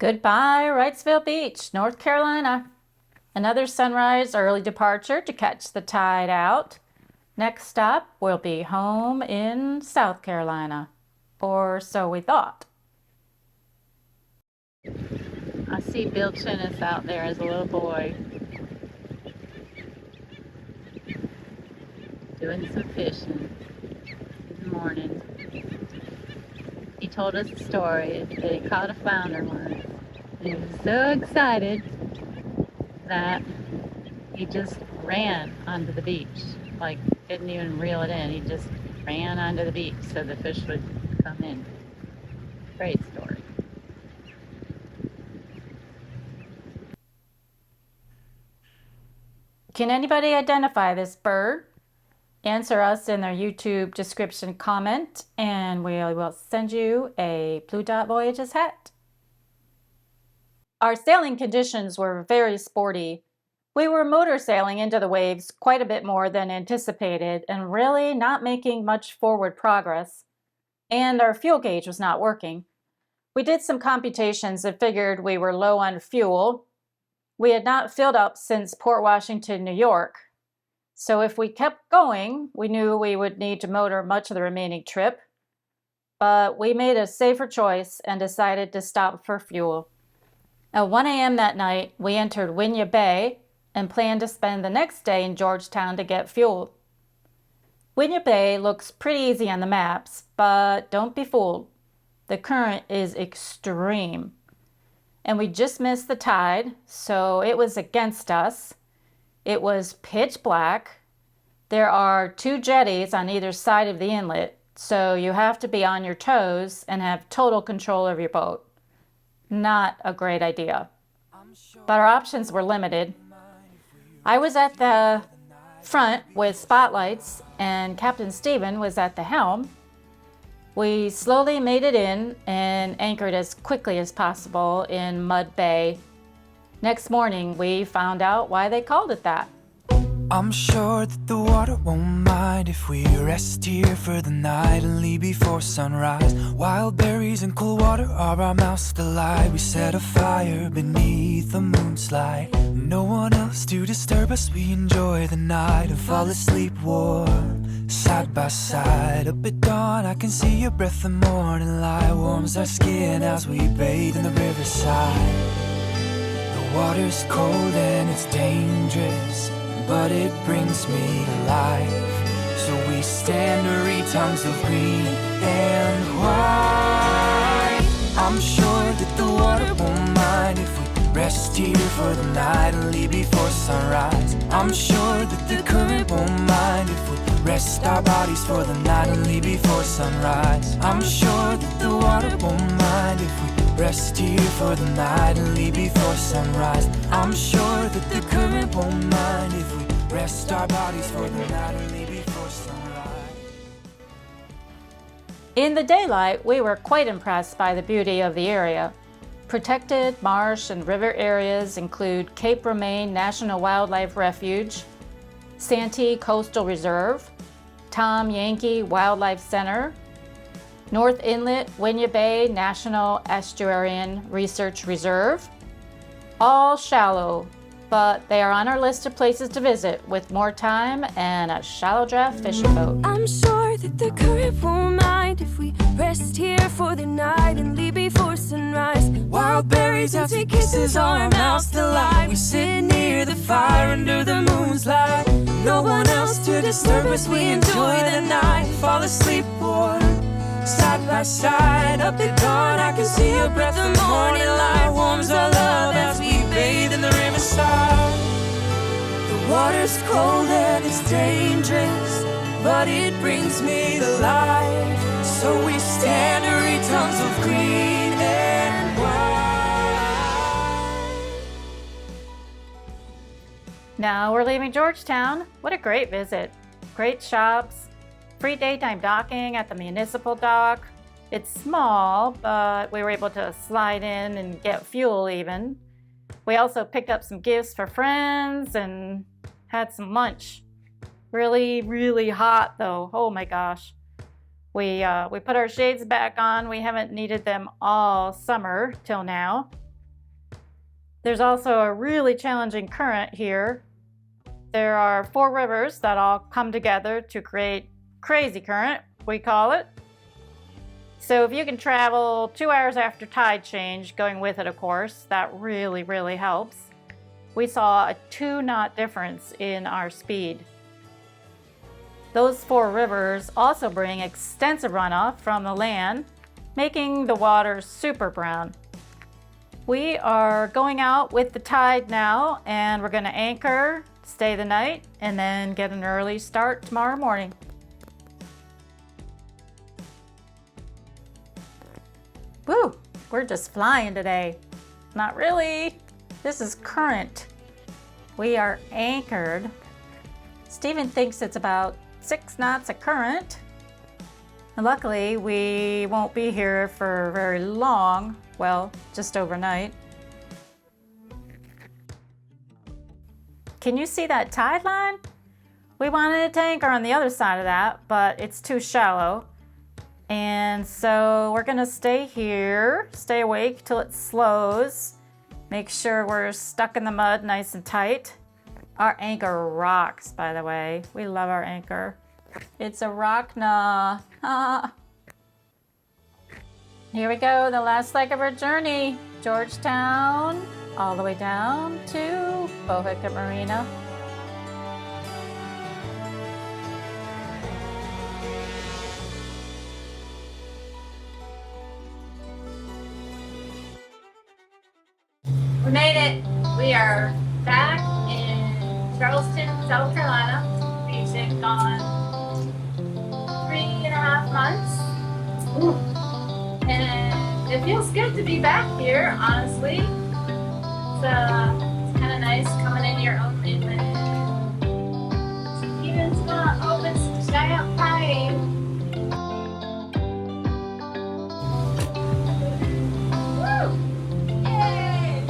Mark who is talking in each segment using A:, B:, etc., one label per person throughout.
A: Goodbye, Wrightsville Beach, North Carolina. Another sunrise early departure to catch the tide out. Next stop will be home in South Carolina, or so we thought. I see Bill Chinnis out there as a little boy, doing some fishing in the morning. He told us a story that he caught a flounder once. He was so excited that he just ran onto the beach, like didn't even reel it in. He just ran onto the beach so the fish would come in. Great story. Can anybody identify this bird? Answer us in their YouTube description comment and we will send you a Blue Dot Voyages hat. Our sailing conditions were very sporty. We were motor sailing into the waves quite a bit more than anticipated and really not making much forward progress. And our fuel gauge was not working. We did some computations and figured we were low on fuel. We had not filled up since Port Washington, New York. So if we kept going, we knew we would need to motor much of the remaining trip. But we made a safer choice and decided to stop for fuel. At 1 a.m. that night, we entered Winyah Bay and planned to spend the next day in Georgetown to get fuel. Winyah Bay looks pretty easy on the maps, but don't be fooled. The current is extreme. And we just missed the tide, so it was against us. It was pitch black. There are 2 jetties on either side of the inlet, so you have to be on your toes and have total control of your boat. Not a great idea. But our options were limited. I was at the front with spotlights and Captain Stephen was at the helm. We slowly made it in and anchored as quickly as possible in Mud Bay. Next morning, we found out why they called it that.
B: I'm sure that the water won't mind if we rest here for the night and leave before sunrise. Wild berries and cool water are our mouth's delight. We set a fire beneath the moonslide. No one else to disturb us. We enjoy the night and fall asleep warm, side by side. Up at dawn, I can see your breath. The morning light warms our skin as we bathe in the riverside. The water's cold and it's dangerous, but it brings me to life. So we stand to read tongues of green and white. I'm sure that the water won't mind if we rest here for the night and leave before sunrise. I'm sure that the current won't mind if we rest our bodies for the night and leave before sunrise. I'm sure that the water won't mind if we rest here for the night and leave before sunrise. I'm sure that the current won't mind if we rest our bodies for the night and leave before sunrise.
A: In the daylight, we were quite impressed by the beauty of the area. Protected marsh and river areas include Cape Romaine National Wildlife Refuge, Santee Coastal Reserve, Tom Yankee Wildlife Center, North Inlet Winyah Bay National Estuarine Research Reserve. All shallow, but they are on our list of places to visit with more time and a shallow draft fishing boat.
C: I'm sure that the current won't mind if we rest here for the night and leave before sunrise. Wild berries and sweet kisses are our mouth's delight. We sit near the fire under the moon's light. No one else to disturb us. We enjoy the night, fall asleep warm, side by side. Up at dawn, I can see your breath. The morning light warms our love as we bathe in the riverside. The water's cold and it's dangerous, but it brings me to life. So we stand to read tongues of green and white.
A: Now we're leaving Georgetown. What a great visit. Great shops, free daytime docking at the municipal dock. It's small, but we were able to slide in and get fuel even. We also picked up some gifts for friends and had some lunch. Really, really hot though. Oh my gosh. We put our shades back on. We haven't needed them all summer till now. There's also a really challenging current here. There are 4 rivers that all come together to create crazy current, we call it. So if you can travel 2 hours after tide change, going with it of course, that really, really helps. We saw a 2-knot difference in our speed. Those 4 rivers also bring extensive runoff from the land, making the water super brown. We are going out with the tide now, and we're going to anchor, stay the night, and then get an early start tomorrow morning. Woo! We're just flying today. Not really. This is current. We are anchored. Stephen thinks it's about 6 knots of current. And luckily, we won't be here for very long. Well, just overnight. Can you see that tide line? We wanted to anchor on the other side of that, but it's too shallow. And so we're gonna stay here, stay awake till it slows. Make sure we're stuck in the mud nice and tight. Our anchor rocks, by the way. We love our anchor. It's a Rockna. Here we go, the last leg of our journey. Georgetown, all the way down to Bohica Marina.
D: We made it. We are back in Charleston, South Carolina. We've been gone 3.5 months. Ooh. And it feels good to be back here, honestly. It's kind of nice coming into your own inlet. Steven's gonna open some giant pipe. Woo! Yay!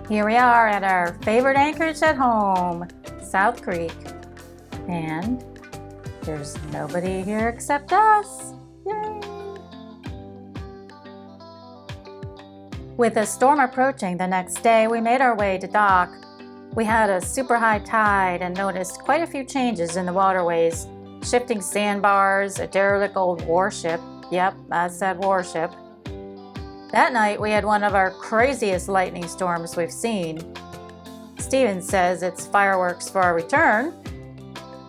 A: Here we are at our favorite anchorage at home, South Creek. And there's nobody here except us. Yay! With a storm approaching the next day, we made our way to dock. We had a super high tide and noticed quite a few changes in the waterways. Shifting sandbars, a derelict old warship. Yep, I said warship. That night, we had one of our craziest lightning storms we've seen. Steven says it's fireworks for our return.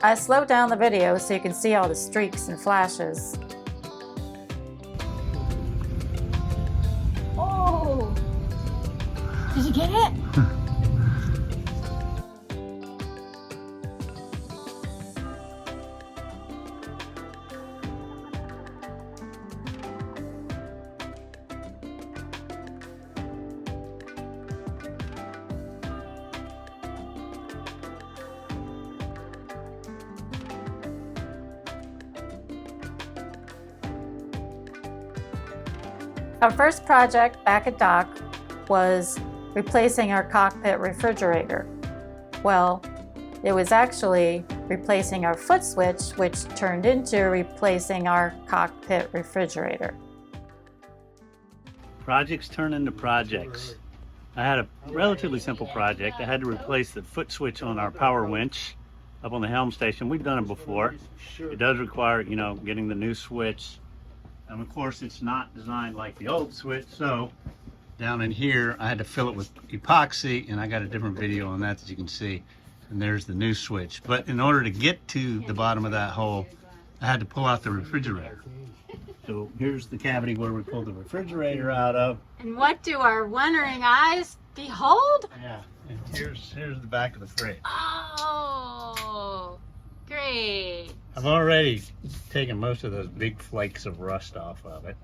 A: I slowed down the video so you can see all the streaks and flashes.
D: Oh! Did you get it?
A: Our first project back at dock was replacing our cockpit refrigerator. Well, it was actually replacing our foot switch, which turned into replacing our cockpit refrigerator.
E: Projects turn into projects. I had a relatively simple project. I had to replace the foot switch on our power winch up on the helm station. We've done it before. It does require, getting the new switch. And of course, it's not designed like the old switch, so down in here, I had to fill it with epoxy, and I got a different video on that you can see. And there's the new switch. But in order to get to the bottom of that hole, I had to pull out the refrigerator. So here's the cavity where we pulled the refrigerator out of.
A: And what do our wondering eyes behold?
E: Yeah, and here's the back of the fridge.
A: Oh, great.
E: I've already taken most of those big flakes of rust off of it.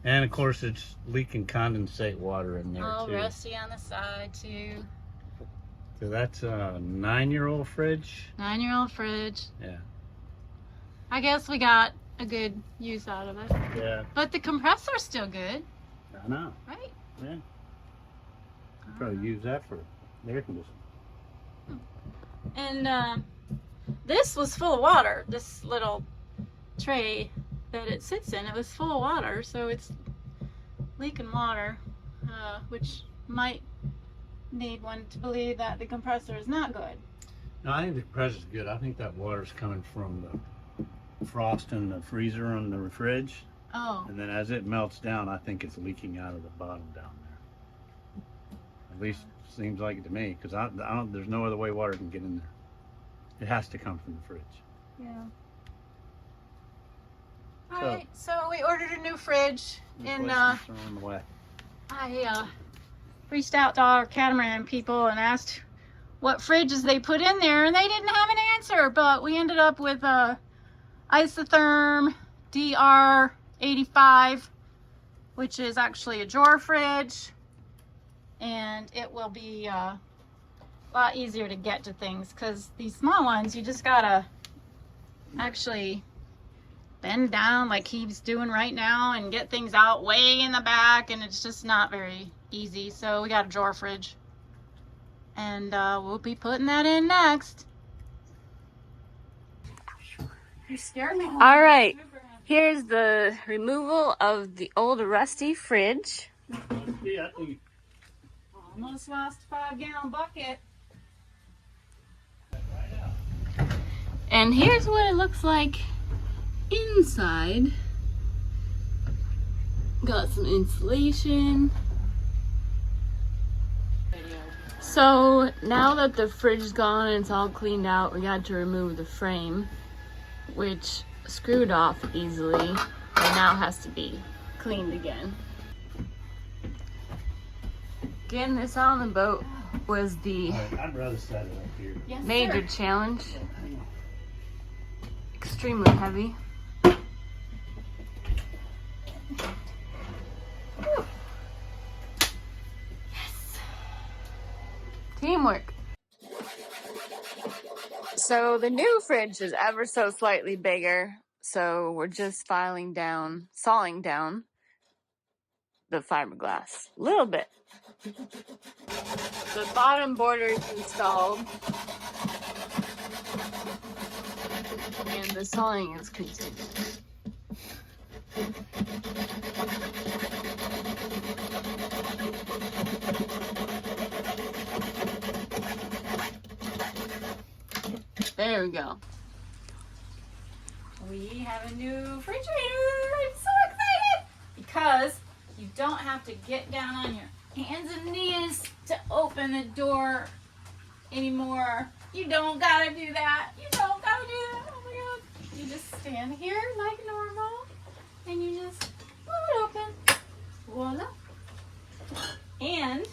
E: And of course it's leaking condensate water in there
A: Oh,
E: too.
A: rusty on the side too.
E: So that's a 9-year-old fridge.
A: 9-year-old fridge.
E: Yeah.
A: I guess we got a good use out of it.
E: Yeah.
A: But the compressor's still good,
E: I know.
A: right?
E: Yeah. Probably use that for air conditioning.
A: And this was full of water. This little tray that it sits in, it was full of water, so it's leaking water, which might lead one to believe that the compressor is not good.
E: No, I think the compressor's good. I think that water's coming from the frost in the freezer on the fridge.
A: Oh,
E: And then as it melts down, I think it's leaking out of the bottom down there. At least seems like it to me, because I don't, there's no other way water can get in there. It has to come from the fridge.
A: yeah.
E: So-
A: Alright, so we ordered a new fridge, and
E: Replacements are on the way.
A: I reached out to our catamaran people and asked what fridges they put in there, and they didn't have an answer, but we ended up with a isotherm DR85, which is actually a drawer fridge, and it will be a lot easier to get to things, because these small ones you just gotta actually bend down like he's doing right now and get things out way in the back, and it's just not very easy. So we got a drawer fridge, and we'll be putting that in next. You scared me.
C: All right, here's the removal of the old rusty fridge.
E: Yeah, I think
A: Almost lost a 5-gallon bucket. And here's what it looks like inside. Got some insulation. So now that the fridge is gone and it's all cleaned out, we got to remove the frame, which screwed off easily and now has to be cleaned again. Getting this on the boat was the
E: I'd rather set it up here.
A: Yes,
C: major
A: sir.
C: challenge.
E: Hang on.
C: Extremely heavy.
A: Yes.
C: Teamwork. So the new fridge is ever so slightly bigger, so we're just sawing down the fiberglass a little bit. The bottom border is installed, and the sawing is continuing. There we go.
A: We have a new refrigerator. I'm so excited because you don't have to get down on your hands and knees to open the door anymore. You don't gotta do that. You don't gotta do that. Oh my god. You just stand here like normal and you just pull it open. Voila. And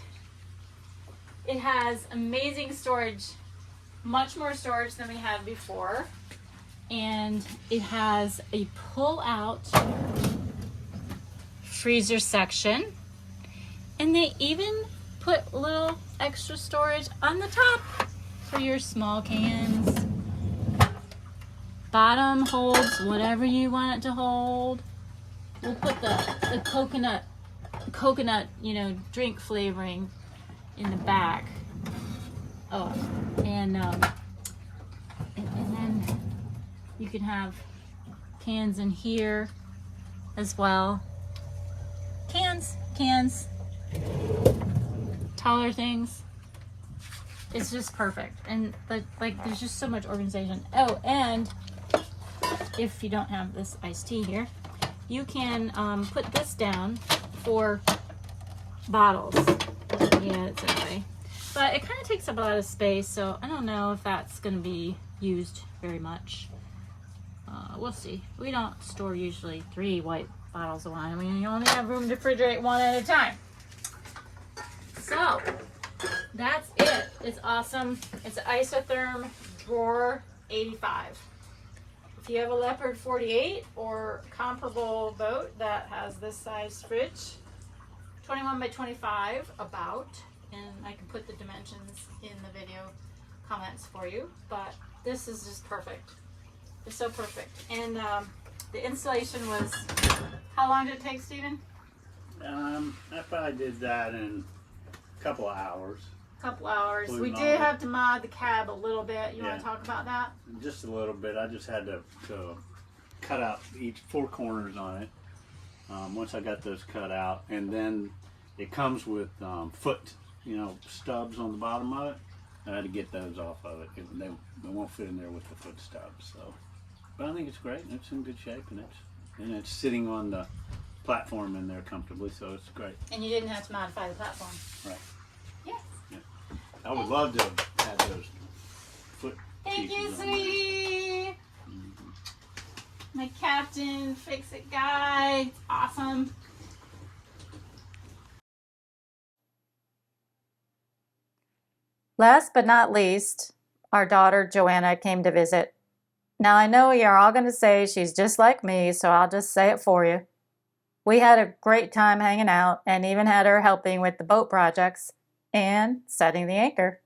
A: it has amazing storage, much more storage than we had before. And it has a pull-out freezer section, and they even put little extra storage on the top for your small cans. Bottom holds whatever you want it to hold. We'll put the coconut, drink flavoring in the back. Oh, and then you can have cans in here as well. Cans, taller things. It's just perfect. And there's just so much organization. Oh, and if you don't have this iced tea here, you can put this down for bottles. Yeah, it's okay. But it kind of takes up a lot of space, so I don't know if that's going to be used very much. We'll see. We don't store usually 3 white bottles of wine. I mean, you only have room to refrigerate 1 at a time. So, that's it. It's awesome. It's an isotherm drawer 85. If you have a Leopard48 or comparable boat that has this size fridge, 21 by 25 about, and I can put the dimensions in the video comments for you, but this is just perfect. It's so perfect. And the installation was, how long did it take, Stephen?
E: I probably did that in a couple of hours.
A: Couple hours.
E: Blue
A: We
E: mold.
A: did have to mod the cab a little bit. You want
E: Yeah.
A: to talk about that?
E: Just a little bit. I just had to cut out each 4 corners on it. Once I got those cut out, and then it comes with foot, stubs on the bottom of it. I had to get those off of it. They won't fit in there with the foot stubs. So, but I think it's great. It's in good shape, and it's sitting on the platform in there comfortably. So it's great.
A: And you didn't have to modify the platform.
E: Right.
A: Yes.
E: Yeah. I would love to have those foot.
A: Thank you,
E: pieces on there.
A: sweetie. My Captain Fix-It guy. It's awesome. Last but not least, our daughter Joanna came to visit. Now I know you're all going to say she's just like me, so I'll just say it for you. We had a great time hanging out and even had her helping with the boat projects and setting the anchor.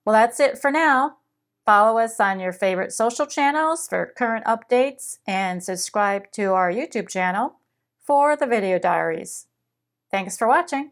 A: Well, that's it for now. Follow us on your favorite social channels for current updates and subscribe to our YouTube channel for the video diaries. Thanks for watching.